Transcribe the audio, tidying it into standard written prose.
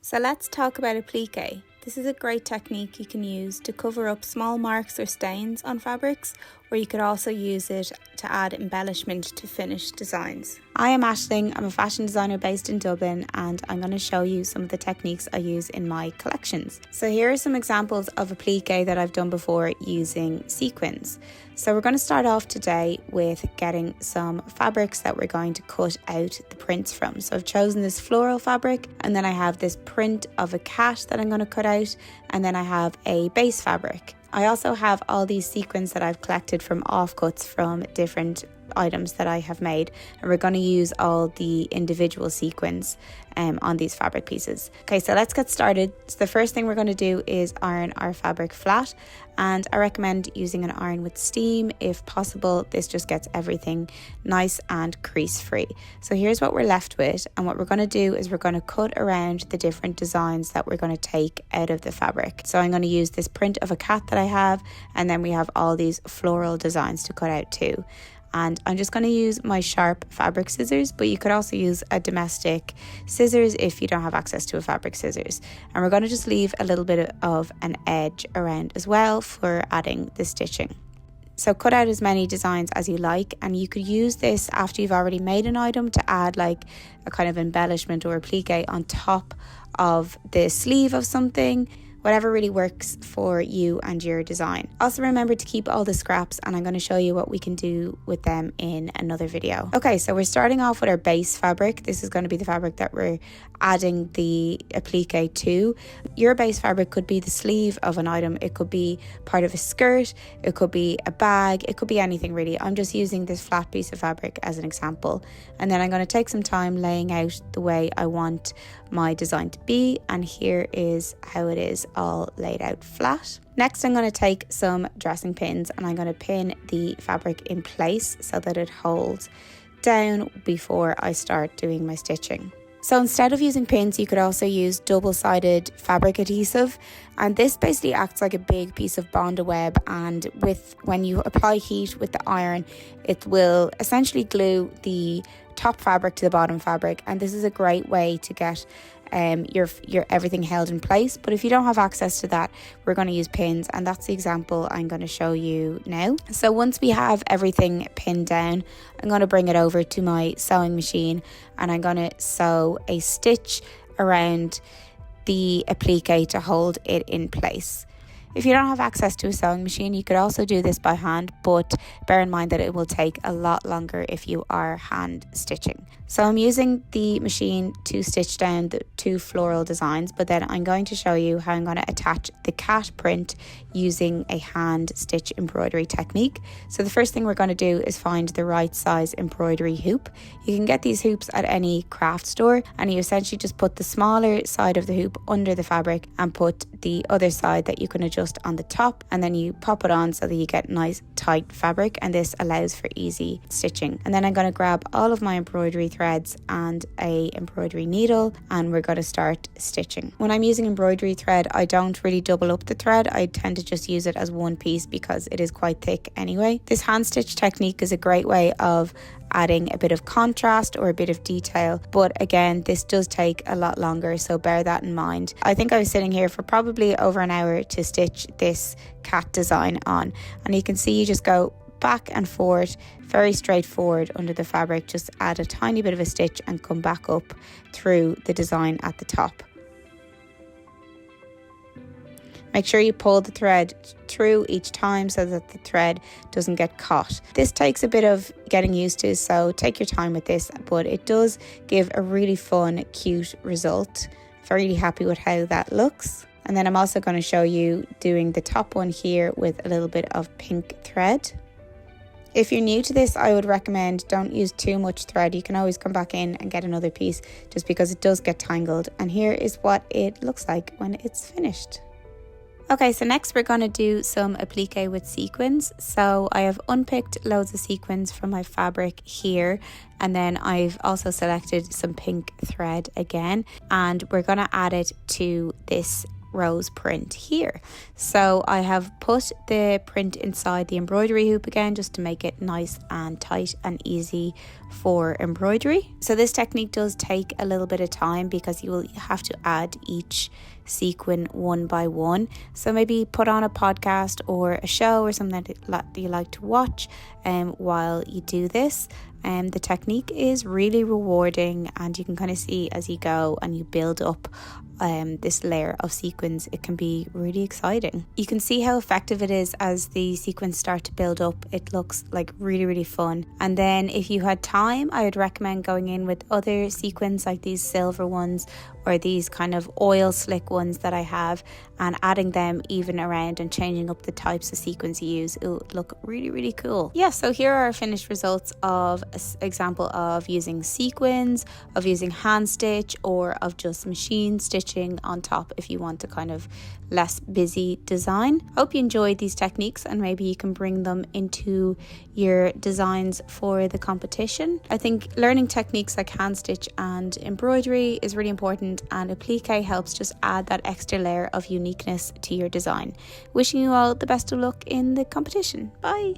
So let's talk about applique. This is a great technique you can use to cover up small marks or stains on fabrics, or you could also use it to add embellishment to finished designs. I am Aisling, I'm a fashion designer based in Dublin, and I'm going to show you some of the techniques I use in my collections. So here are some examples of applique that I've done before using sequins. So we're going to start off today with getting some fabrics that we're going to cut out the prints from. So I've chosen this floral fabric, and then I have this print of a cat that I'm going to cut out, and then I have a base fabric. I also have all these sequins that I've collected from offcuts from different items that I have made, and we're going to use all the individual sequins on these fabric pieces. Okay, so let's get started. So the first thing we're going to do is iron our fabric flat, and I recommend using an iron with steam if possible. This just gets everything nice and crease free. So here's what we're left with, and what we're going to do is we're going to cut around the different designs that we're going to take out of the fabric. So I'm going to use this print of a cat that I have, and then we have all these floral designs to cut out too. And I'm just going to use my sharp fabric scissors, but you could also use a domestic scissors if you don't have access to a fabric scissors. And we're going to just leave a little bit of an edge around as well for adding the stitching. So cut out as many designs as you like, and you could use this after you've already made an item to add like a kind of embellishment or applique on top of the sleeve of something. Whatever really works for you and your design. Also remember to keep all the scraps, and I'm going to show you what we can do with them in another video. Okay, so we're starting off with our base fabric. This is going to be the fabric that we're adding the applique to. Your base fabric could be the sleeve of an item, it could be part of a skirt, it could be a bag, it could be anything really. I'm just using this flat piece of fabric as an example, and then I'm going to take some time laying out the way I want my design to be, and here is how it is all laid out flat. Next, I'm going to take some dressing pins, and I'm going to pin the fabric in place so that it holds down before I start doing my stitching. So instead of using pins, you could also use double-sided fabric adhesive, and this basically acts like a big piece of bonder web, and when you apply heat with the iron, it will essentially glue the top fabric to the bottom fabric, and this is a great way to get your everything held in place. But if you don't have access to that, we're going to use pins, and that's the example I'm going to show you now. So once we have everything pinned down, I'm going to bring it over to my sewing machine, and I'm going to sew a stitch around the applique to hold it in place. If you don't have access to a sewing machine, you could also do this by hand, but bear in mind that it will take a lot longer if you are hand stitching. So I'm using the machine to stitch down the two floral designs, but then I'm going to show you how I'm going to attach the cat print using a hand stitch embroidery technique. So the first thing we're going to do is find the right size embroidery hoop. You can get these hoops at any craft store, and you essentially just put the smaller side of the hoop under the fabric and put the other side that you can adjust on the top, and then you pop it on so that you get nice tight fabric, and this allows for easy stitching. And then I'm going to grab all of my embroidery threads and a embroidery needle, and we're going to start stitching. When I'm using embroidery thread, I don't really double up the thread. I tend to just use it as one piece because it is quite thick anyway. This hand stitch technique is a great way of adding a bit of contrast or a bit of detail, but again, this does take a lot longer, so bear that in mind. I think I was sitting here for probably over an hour to stitch this cat design on, and you can see you just go back and forth, very straightforward under the fabric. Just add a tiny bit of a stitch and come back up through the design at the top. Make sure you pull the thread through each time so that the thread doesn't get caught. This takes a bit of getting used to, so take your time with this, but it does give a really fun, cute result. Very really happy with how that looks. And then I'm also going to show you doing the top one here with a little bit of pink thread. If you're new to this, I would recommend don't use too much thread. You can always come back in and get another piece just because it does get tangled. And here is what it looks like when it's finished. Okay, so next we're going to do some applique with sequins. So I have unpicked loads of sequins from my fabric here, and then I've also selected some pink thread again, and we're going to add it to this rose print here. So I have put the print inside the embroidery hoop again, just to make it nice and tight and easy for embroidery. So this technique does take a little bit of time because you will have to add each sequin one by one. So maybe put on a podcast or a show or something that you like to watch while you do this. The technique is really rewarding, and you can kind of see as you go and you build up this layer of sequins, it can be really exciting. You can see how effective it is as the sequins start to build up. It looks like really fun. And then if you had time, I would recommend going in with other sequins like these silver ones or these kind of oil slick ones that I have, and adding them even around and changing up the types of sequins you use. It would look really cool. Yeah, so here are our finished results of an example of using sequins, of using hand stitch, or of just machine stitching on top if you want a kind of less busy design. Hope you enjoyed these techniques, and maybe you can bring them into your designs for the competition. I think learning techniques like hand stitch and embroidery is really important, and Applique helps just add that extra layer of uniqueness to your design. Wishing you all the best of luck in the competition. Bye!